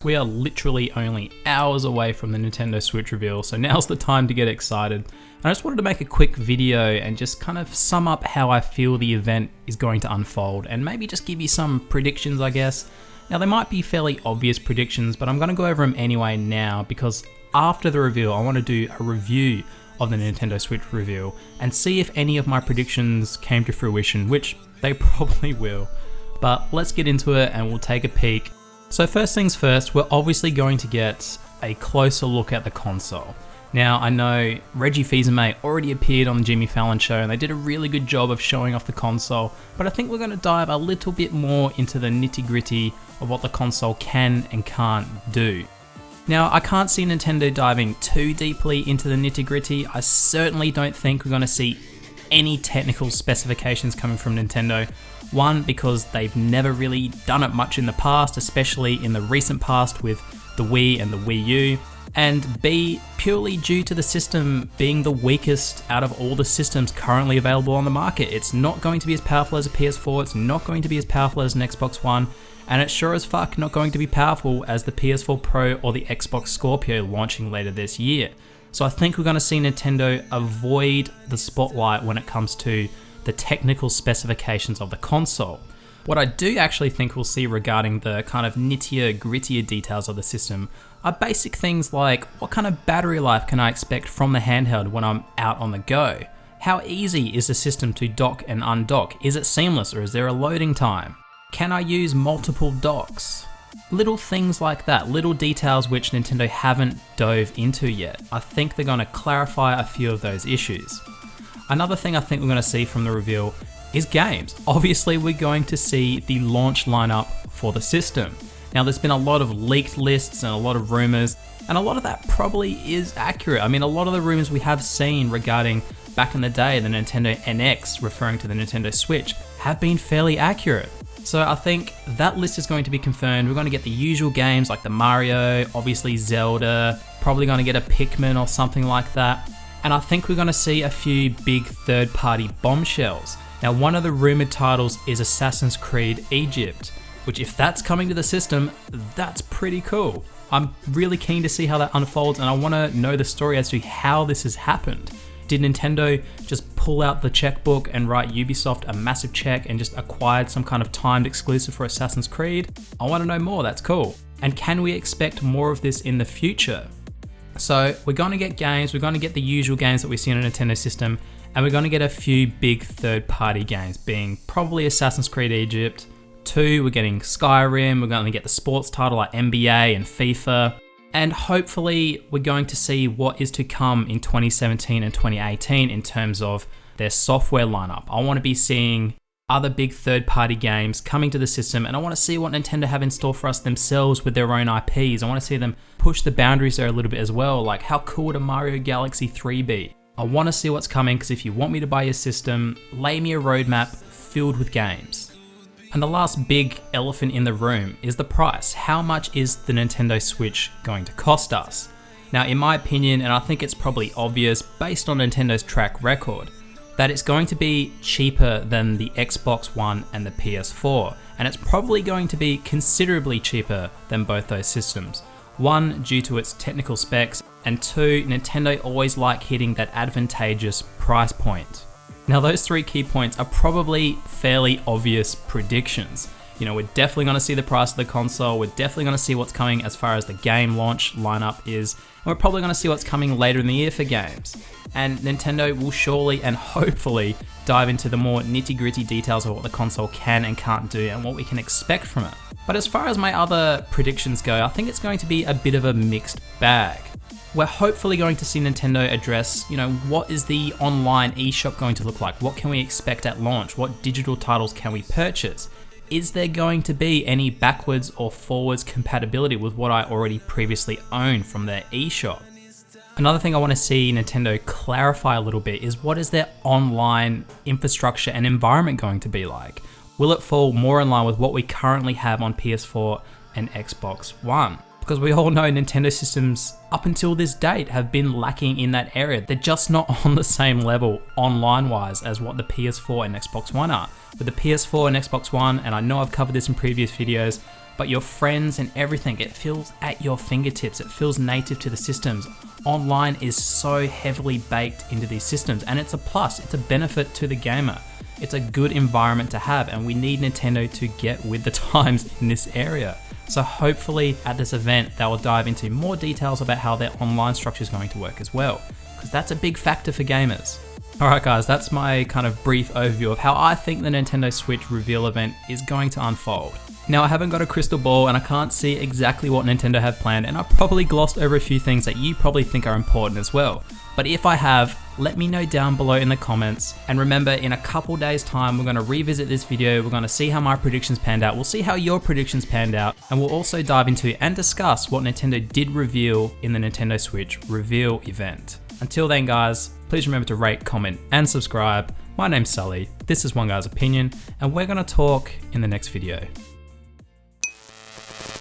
We are literally only hours away from the Nintendo Switch reveal, so now's the time to get excited. And I just wanted to make a quick video and just kind of sum up how I feel the event is going to unfold, and maybe just give you some predictions, I guess. Now, they might be fairly obvious predictions, but I'm going to go over them anyway now, because after the reveal, I want to do a review of the Nintendo Switch reveal and see if any of my predictions came to fruition, which they probably will. But let's get into it and we'll take a peek. So first things first, we're obviously going to get a closer look at the console. Now, I know Reggie Fils-Aimé already appeared on the Jimmy Fallon show and they did a really good job of showing off the console, but I think we're going to dive a little bit more into the nitty-gritty of what the console can and can't do. Now, I can't see Nintendo diving too deeply into the nitty-gritty. I certainly don't think we're going to see any technical specifications coming from Nintendo. One, because they've never really done it much in the past, especially in the recent past with the Wii and the Wii U. And B, purely due to the system being the weakest out of all the systems currently available on the market. It's not going to be as powerful as a PS4, it's not going to be as powerful as an Xbox One, and it's sure as fuck not going to be powerful as the PS4 Pro or the Xbox Scorpio launching later this year. So I think we're going to see Nintendo avoid the spotlight when it comes to the technical specifications of the console. What I do actually think we'll see regarding the kind of nittier, grittier details of the system are basic things like, what kind of battery life can I expect from the handheld when I'm out on the go? How easy is the system to dock and undock? Is it seamless or is there a loading time? Can I use multiple docks? Little things like that, little details which Nintendo haven't dove into yet. I think they're going to clarify a few of those issues. Another thing I think we're going to see from the reveal is games. Obviously, we're going to see the launch lineup for the system. Now, there's been a lot of leaked lists and a lot of rumors, and a lot of that probably is accurate. I mean, a lot of the rumors we have seen regarding back in the day, the Nintendo NX, referring to the Nintendo Switch, have been fairly accurate. So I think that list is going to be confirmed. We're going to get the usual games like the Mario, obviously Zelda, probably going to get a Pikmin or something like that. And I think we're going to see a few big third-party bombshells. Now, one of the rumored titles is Assassin's Creed Egypt, which if that's coming to the system, that's pretty cool. I'm really keen to see how that unfolds, and I want to know the story as to how this has happened. Did Nintendo just pull out the checkbook and write Ubisoft a massive check and just acquired some kind of timed exclusive for Assassin's Creed? I want to know more, that's cool. And can we expect more of this in the future? So we're going to get games, we're going to get the usual games that we see on a Nintendo system, and we're going to get a few big third-party games, being probably Assassin's Creed Egypt. 2, we're getting Skyrim, we're going to get the sports title like NBA and FIFA, and hopefully we're going to see what is to come in 2017 and 2018 in terms of their software lineup. I want to be seeing other big third-party games coming to the system, and I want to see what Nintendo have in store for us themselves with their own IPs. I want to see them push the boundaries there a little bit as well, like how cool would a Mario Galaxy 3 be? I want to see what's coming, because if you want me to buy your system, lay me a roadmap filled with games. And the last big elephant in the room is the price. How much is the Nintendo Switch going to cost us? Now, in my opinion, and I think it's probably obvious based on Nintendo's track record, that it's going to be cheaper than the Xbox One and the PS4, and it's probably going to be considerably cheaper than both those systems. One, due to its technical specs, and two, Nintendo always like hitting that advantageous price point. Now, those three key points are probably fairly obvious predictions. You know, we're definitely going to see the price of the console, we're definitely going to see what's coming as far as the game launch lineup is, and we're probably going to see what's coming later in the year for games. And Nintendo will surely and hopefully dive into the more nitty-gritty details of what the console can and can't do and what we can expect from it. But as far as my other predictions go, I think it's going to be a bit of a mixed bag. We're hopefully going to see Nintendo address, what is the online eShop going to look like? What can we expect at launch? What digital titles can we purchase? Is there going to be any backwards or forwards compatibility with what I already previously owned from their eShop? Another thing I want to see Nintendo clarify a little bit is, what is their online infrastructure and environment going to be like? Will it fall more in line with what we currently have on PS4 and Xbox One? Because we all know Nintendo systems up until this date have been lacking in that area. They're just not on the same level online wise as what the PS4 and Xbox One are. With the PS4 and Xbox One, and I know I've covered this in previous videos, but your friends and everything, it feels at your fingertips. It feels native to the systems. Online is so heavily baked into these systems, and it's a plus, it's a benefit to the gamer. It's a good environment to have, and we need Nintendo to get with the times in this area. So hopefully at this event, they will dive into more details about how their online structure is going to work as well, because that's a big factor for gamers. Alright guys, that's my kind of brief overview of how I think the Nintendo Switch reveal event is going to unfold. Now I haven't got a crystal ball and I can't see exactly what Nintendo have planned, and I probably glossed over a few things that you probably think are important as well. But if I have, let me know down below in the comments. And remember, in a couple days time, we're going to revisit this video. We're going to see how my predictions panned out. We'll see how your predictions panned out. And we'll also dive into and discuss what Nintendo did reveal in the Nintendo Switch reveal event. Until then guys, please remember to rate, comment and subscribe. My name's Sully, this is One Guy's Opinion, and we're going to talk in the next video.